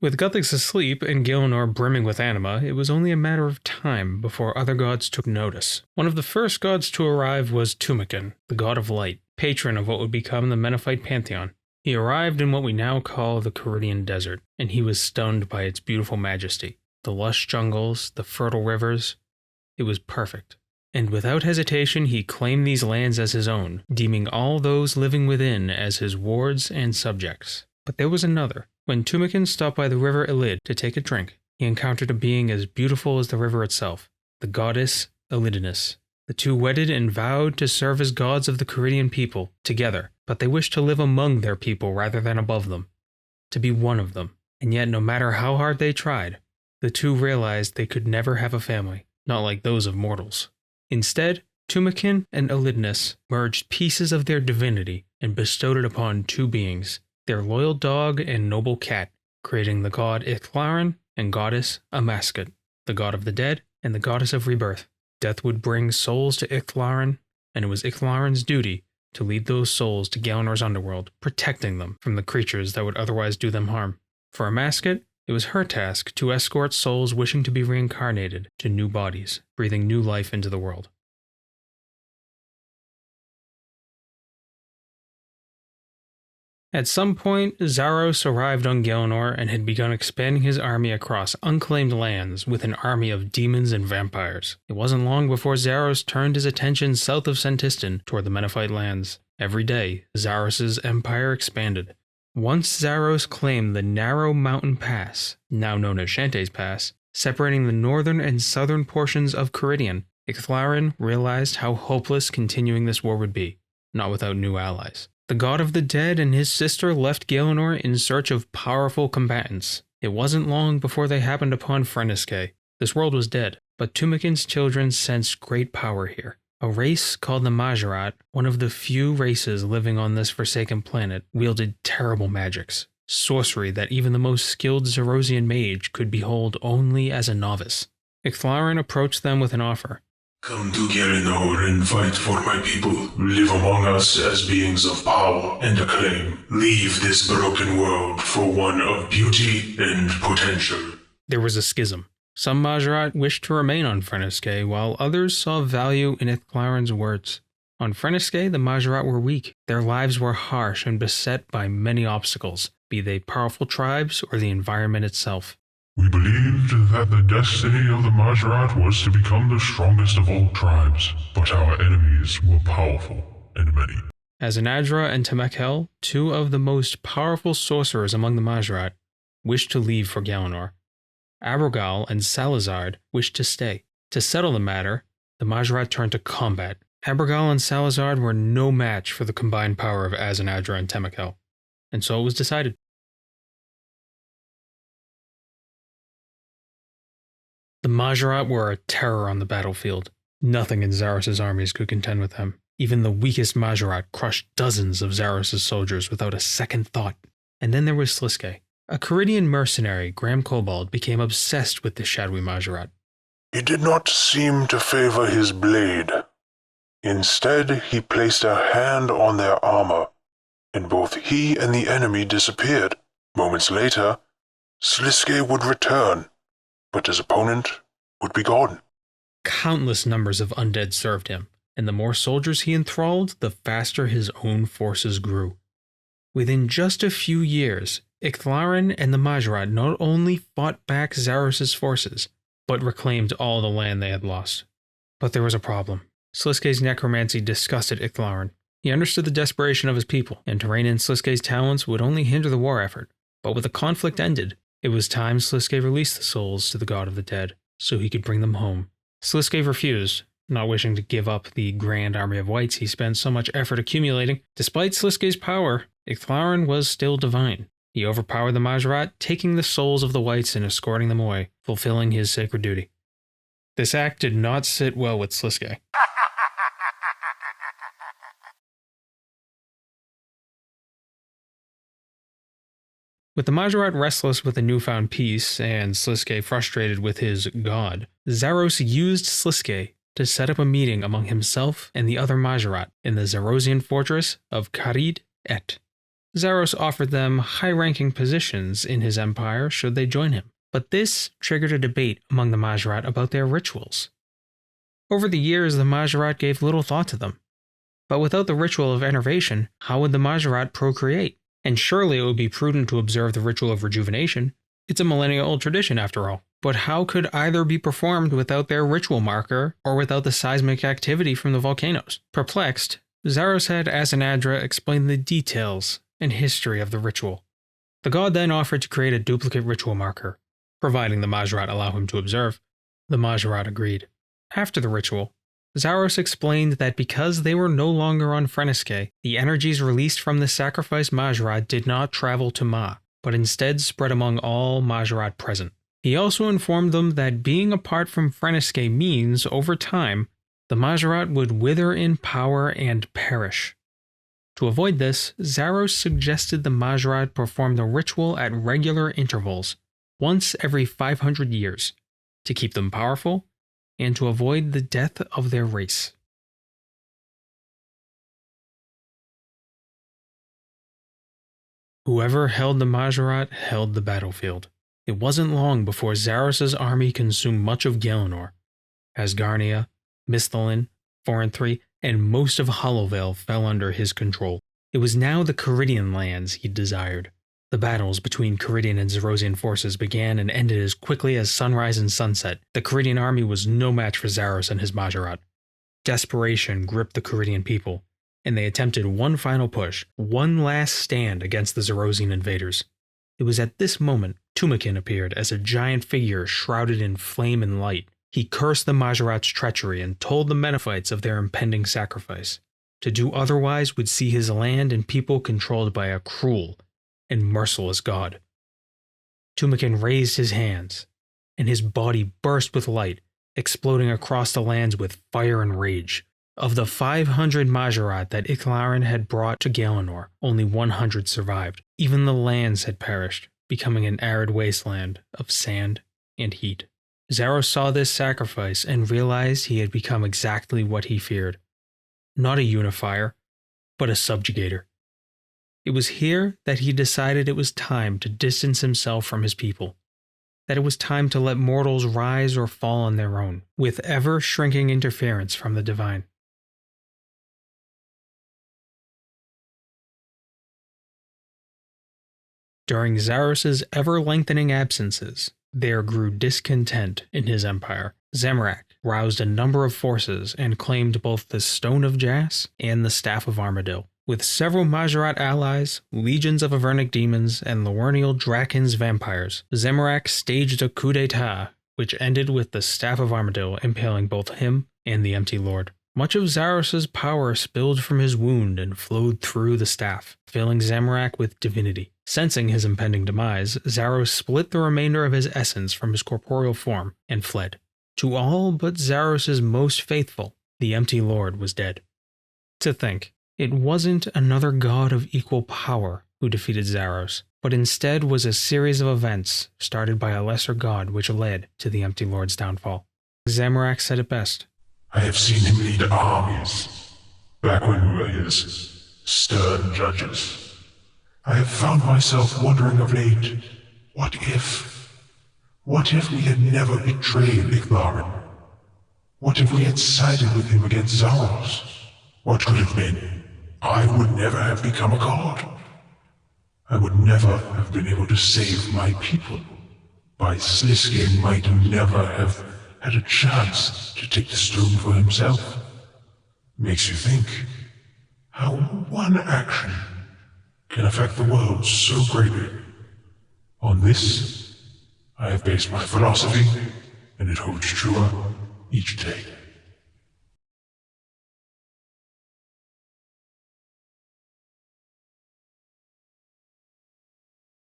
With Guthix asleep and Gielinor brimming with anima, it was only a matter of time before other gods took notice. One of the first gods to arrive was Tumakin, the god of light, patron of what would become the Menethite pantheon. He arrived in what we now call the Caridian Desert, and he was stunned by its beautiful majesty. The lush jungles, the fertile rivers. It was perfect. And without hesitation he claimed these lands as his own, deeming all those living within as his wards and subjects. But there was another. When Tumakin stopped by the river Elid to take a drink, he encountered a being as beautiful as the river itself, the goddess Elidinus. The two wedded and vowed to serve as gods of the Caridian people, together, but they wished to live among their people rather than above them, to be one of them. And yet, no matter how hard they tried, the two realized they could never have a family, not like those of mortals. Instead, Tumakin and Elidinus merged pieces of their divinity and bestowed it upon two beings, their loyal dog and noble cat, creating the god Icthlarin and goddess Amascut, the god of the dead and the goddess of rebirth. Death would bring souls to Icthlarin, and it was Icthlarin's duty to lead those souls to Gielinor's underworld, protecting them from the creatures that would otherwise do them harm. For Amascut, it was her task to escort souls wishing to be reincarnated to new bodies, breathing new life into the world. At some point, Zaros arrived on Gielinor and had begun expanding his army across unclaimed lands with an army of demons and vampires. It wasn't long before Zaros turned his attention south of Sentistan toward the Menethite lands. Every day, Zaros' empire expanded. Once Zaros claimed the narrow mountain pass, now known as Shantae's Pass, separating the northern and southern portions of Caridian, Icthlarin realized how hopeless continuing this war would be, not without new allies. The god of the dead and his sister left Gielinor in search of powerful combatants. It wasn't long before they happened upon Runescape. This world was dead, but Tumakin's children sensed great power here. A race called the Mahjarrat, one of the few races living on this forsaken planet, wielded terrible magics, sorcery that even the most skilled Zarosian mage could behold only as a novice. Icthlarin approached them with an offer. Come to Gielinor and fight for my people. Live among us as beings of power and acclaim. Leave this broken world for one of beauty and potential. There was a schism. Some Mahjarrat wished to remain on Runescape, while others saw value in Icthlarin's words. On Runescape, the Mahjarrat were weak. Their lives were harsh and beset by many obstacles, be they powerful tribes or the environment itself. We believed that the destiny of the Mahjarrat was to become the strongest of all tribes, but our enemies were powerful and many. As Anadra and Temekel, two of the most powerful sorcerers among the Mahjarrat, wished to leave for Gielinor. Abrogal and Salazard wished to stay. To settle the matter, the Mahjarrat turned to combat. Abrogal and Salazard were no match for the combined power of Azanadra and Temekel, and so it was decided. The Mahjarrat were a terror on the battlefield. Nothing in Zaros' armies could contend with them. Even the weakest Mahjarrat crushed dozens of Zaros' soldiers without a second thought. And then there was Sliske. A Caridian mercenary, Graham Cobalt, became obsessed with the shadowy Mahjarrat. He did not seem to favor his blade. Instead, he placed a hand on their armor, and both he and the enemy disappeared. Moments later, Sliske would return, but his opponent would be gone. Countless numbers of undead served him, and the more soldiers he enthralled, the faster his own forces grew. Within just a few years, Icthlarin and the Mahjarrat not only fought back Zaros' forces, but reclaimed all the land they had lost. But there was a problem. Sliske's necromancy disgusted Icthlarin. He understood the desperation of his people, and to rein in Sliske's talents would only hinder the war effort. But with the conflict ended, it was time Sliske released the souls to the god of the dead, so he could bring them home. Sliske refused, not wishing to give up the grand army of whites he spent so much effort accumulating. Despite Sliske's power, Icthlarin was still divine. He overpowered the Mahjarrat, taking the souls of the whites and escorting them away, fulfilling his sacred duty. This act did not sit well with Sliske. With the Mahjarrat restless with the newfound peace, and Sliske frustrated with his god, Zaros used Sliske to set up a meeting among himself and the other Mahjarrat in the Zarosian fortress of Karid Et. Zaros offered them high-ranking positions in his empire should they join him, but this triggered a debate among the Mahjarrat about their rituals. Over the years, the Mahjarrat gave little thought to them. But without the ritual of enervation, how would the Mahjarrat procreate? And surely it would be prudent to observe the ritual of rejuvenation. It's a millennia-old tradition after all. But how could either be performed without their ritual marker or without the seismic activity from the volcanoes? Perplexed, Zaros had Asanadra explain the details and history of the ritual. The god then offered to create a duplicate ritual marker, providing the Mahjarrat allow him to observe. The Mahjarrat agreed. After the ritual, Zaros explained that because they were no longer on Frenesque, the energies released from the sacrificed Mahjarrat did not travel to Ma, but instead spread among all Mahjarrat present. He also informed them that being apart from Frenesque means, over time, the Mahjarrat would wither in power and perish. To avoid this, Zaros suggested the Mahjarrat perform the ritual at regular intervals, once every 500 years, to keep them powerful and to avoid the death of their race. Whoever held the Mahjarrat held the battlefield. It wasn't long before Zaros' army consumed much of Gielinor. Asgarnia, Icthlarin, Forinthry, and most of Hollowvale fell under his control. It was now the Caridian lands he desired. The battles between Caridian and Zarosian forces began and ended as quickly as sunrise and sunset. The Caridian army was no match for Zaros and his Mahjarrat. Desperation gripped the Caridian people, and they attempted one final push, one last stand against the Zarosian invaders. It was at this moment Tumakin appeared as a giant figure shrouded in flame and light. He cursed the Mahjarrat's treachery and told the Menephites of their impending sacrifice. To do otherwise would see his land and people controlled by a cruel and merciless god. Tumakin raised his hands, and his body burst with light, exploding across the lands with fire and rage. Of the 500 Mahjarrat that Icthlarin had brought to Gielinor, only 100 survived. Even the lands had perished, becoming an arid wasteland of sand and heat. Zaros saw this sacrifice and realized he had become exactly what he feared. Not a unifier, but a subjugator. It was here that he decided it was time to distance himself from his people, that it was time to let mortals rise or fall on their own, with ever-shrinking interference from the divine. During Zaros' ever-lengthening absences, there grew discontent in his empire. Zamorak roused a number of forces and claimed both the Stone of Jas and the Staff of Armadil. With several Mahjarrat allies, legions of Avernic demons, and Liurnial Draken's vampires, Zamorak staged a coup d'etat, which ended with the Staff of Armadil impaling both him and the Empty Lord. Much of Zaros' power spilled from his wound and flowed through the staff, filling Zamorak with divinity. Sensing his impending demise, Zaros split the remainder of his essence from his corporeal form and fled. To all but Zaros' most faithful, the Empty Lord was dead. To think, it wasn't another god of equal power who defeated Zaros, but instead was a series of events started by a lesser god which led to the Empty Lord's downfall. Zamorak said it best. I have seen him lead armies, back when we were his stern judges. I have found myself wondering of late, what if we had never betrayed Icthlarin? What if we had sided with him against Zaros? What could have been? I would never have become a god. I would never have been able to save my people. Sliske might never have had a chance to take the stone for himself. Makes you think how one action can affect the world so greatly. On this, I have based my philosophy, and it holds truer each day.